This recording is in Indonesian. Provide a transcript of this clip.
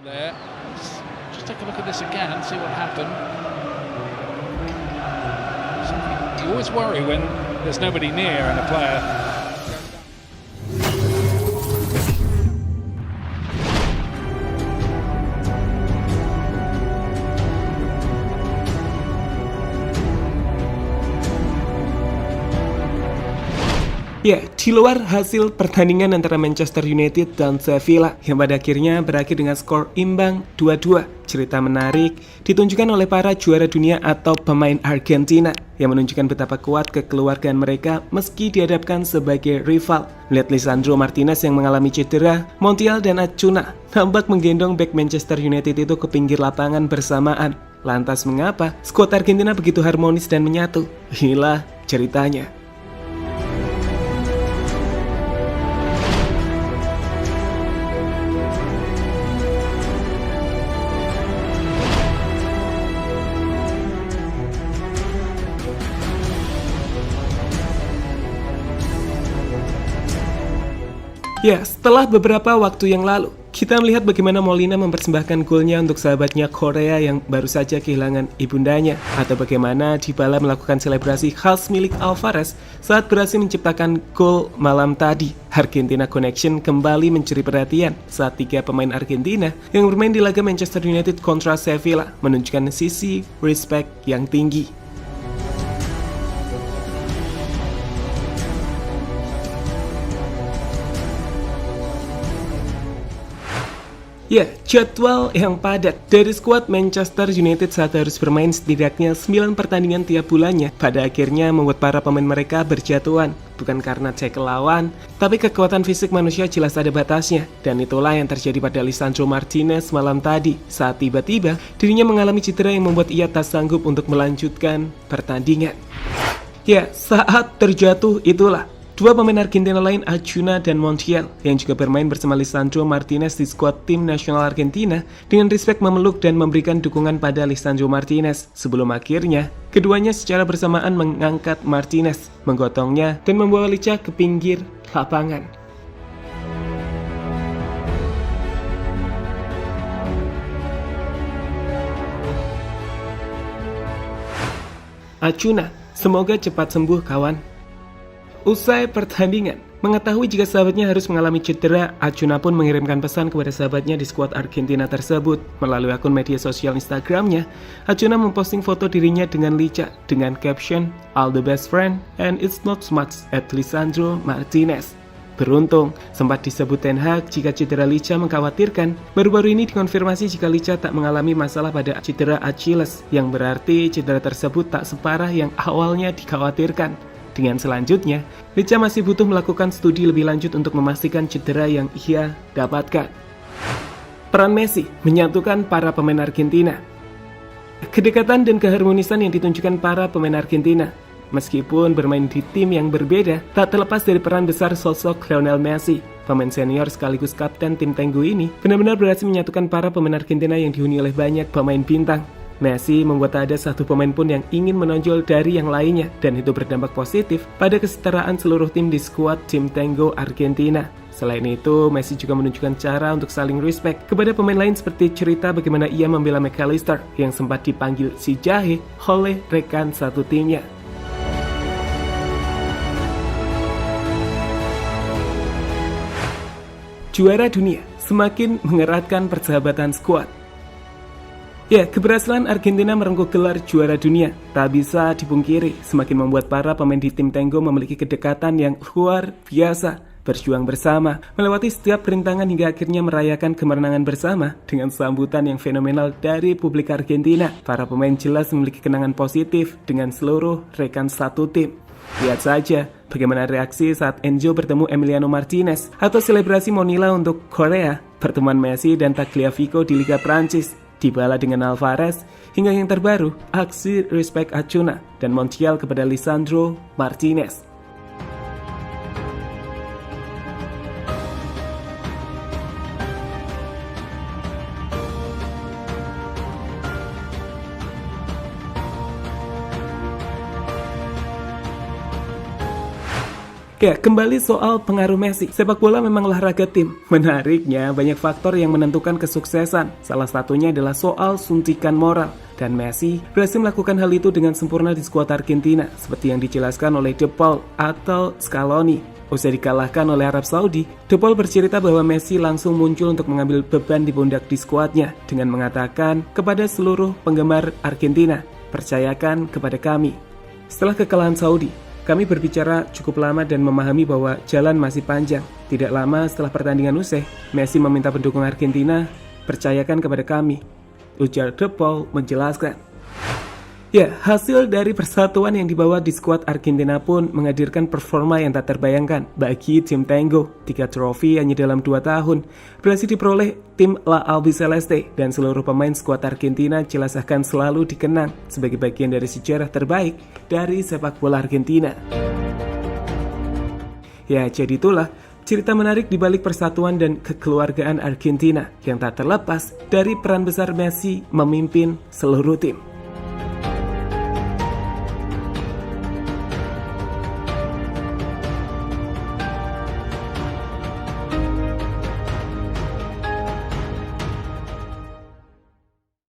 there. Just take a look at this again and see what happened. You always worry when there's nobody near and a player. Ya, di luar hasil pertandingan antara Manchester United dan Sevilla yang pada akhirnya berakhir dengan skor imbang 2-2. Cerita menarik ditunjukkan oleh para juara dunia atau pemain Argentina yang menunjukkan betapa kuat kekeluargaan mereka meski dihadapkan sebagai rival. Melihat Lisandro Martinez yang mengalami cedera, Montiel dan Acuna nampak menggendong bek Manchester United itu ke pinggir lapangan bersamaan. Lantas mengapa skuad Argentina begitu harmonis dan menyatu? Inilah ceritanya. Ya, setelah beberapa waktu yang lalu, kita melihat bagaimana Molina mempersembahkan golnya untuk sahabatnya Korea yang baru saja kehilangan ibundanya, atau bagaimana Dybala melakukan selebrasi khas milik Alvarez saat berhasil menciptakan gol malam tadi. Argentina Connection kembali mencuri perhatian saat tiga pemain Argentina yang bermain di laga Manchester United kontra Sevilla menunjukkan sisi respect yang tinggi. Ya, jadwal yang padat dari skuad Manchester United saat harus bermain setidaknya 9 pertandingan tiap bulannya pada akhirnya membuat para pemain mereka berjatuhan. Bukan karena cek lawan, tapi kekuatan fisik manusia jelas ada batasnya. Dan itulah yang terjadi pada Lisandro Martinez malam tadi saat tiba-tiba dirinya mengalami cedera yang membuat ia tak sanggup untuk melanjutkan pertandingan. Ya, saat terjatuh itulah dua pemain Argentina lain, Acuna dan Montiel, yang juga bermain bersama Lisandro Martinez di skuad tim nasional Argentina, dengan respect memeluk dan memberikan dukungan pada Lisandro Martinez. Sebelum akhirnya, keduanya secara bersamaan mengangkat Martinez, menggotongnya, dan membawa Licha ke pinggir lapangan. Acuna, semoga cepat sembuh kawan. Usai pertandingan, mengetahui jika sahabatnya harus mengalami cedera, Acuna pun mengirimkan pesan kepada sahabatnya di skuad Argentina tersebut. Melalui akun media sosial Instagramnya, Acuna memposting foto dirinya dengan Licha dengan caption, "All the best friend, and it's not so much at Lisandro Martinez." Beruntung, sempat disebut Ten Hag jika cedera Licha mengkhawatirkan. Baru-baru ini dikonfirmasi jika Licha tak mengalami masalah pada cedera Achilles, yang berarti cedera tersebut tak separah yang awalnya dikhawatirkan. Dengan selanjutnya, Licha masih butuh melakukan studi lebih lanjut untuk memastikan cedera yang ia dapatkan. Peran Messi menyatukan para pemain Argentina. Kedekatan dan keharmonisan yang ditunjukkan para pemain Argentina, meskipun bermain di tim yang berbeda, tak terlepas dari peran besar sosok Lionel Messi. Pemain senior sekaligus kapten tim Tenggo ini benar-benar berhasil menyatukan para pemain Argentina yang dihuni oleh banyak pemain bintang. Messi membuat ada satu pemain pun yang ingin menonjol dari yang lainnya, dan itu berdampak positif pada kesetaraan seluruh tim di skuad tim Tenggo Argentina. Selain itu, Messi juga menunjukkan cara untuk saling respect kepada pemain lain seperti cerita bagaimana ia membela McAllister yang sempat dipanggil si jahe oleh rekan satu timnya. Juara dunia semakin mengeratkan persahabatan skuad. Ya, keberhasilan Argentina merengkuh gelar juara dunia tak bisa dipungkiri, semakin membuat para pemain di tim Tenggo memiliki kedekatan yang luar biasa, berjuang bersama, melewati setiap rintangan hingga akhirnya merayakan kemenangan bersama dengan sambutan yang fenomenal dari publik Argentina. Para pemain jelas memiliki kenangan positif dengan seluruh rekan satu tim. Lihat saja bagaimana reaksi saat Enzo bertemu Emiliano Martinez, atau selebrasi Monila untuk Korea, pertemuan Messi dan Tagliafico di Liga Prancis, Dybala dengan Alvarez, hingga yang terbaru, aksi respect Acuna dan Montiel kepada Lisandro Martinez. Ya, kembali soal pengaruh Messi. Sepak bola memang olahraga tim. Menariknya, banyak faktor yang menentukan kesuksesan. Salah satunya adalah soal suntikan moral. Dan Messi berhasil melakukan hal itu dengan sempurna di skuad Argentina, seperti yang dijelaskan oleh De Paul atau Scaloni. Usai dikalahkan oleh Arab Saudi, De Paul bercerita bahwa Messi langsung muncul untuk mengambil beban di pundak di skuadnya dengan mengatakan kepada seluruh penggemar Argentina, "Percayakan kepada kami." Setelah kekalahan Saudi, kami berbicara cukup lama dan memahami bahwa jalan masih panjang. Tidak lama setelah pertandingan usai, Messi meminta pendukung Argentina, "Percayakan kepada kami," ujar De Paul menjelaskan. Ya, hasil dari persatuan yang dibawa di skuad Argentina pun menghadirkan performa yang tak terbayangkan bagi tim Tango. 3 trofi hanya dalam 2 tahun berhasil diperoleh tim La Albiceleste, dan seluruh pemain skuad Argentina jelas akan selalu dikenang sebagai bagian dari sejarah terbaik dari sepak bola Argentina. Ya, jadi itulah cerita menarik di balik persatuan dan kekeluargaan Argentina yang tak terlepas dari peran besar Messi memimpin seluruh tim.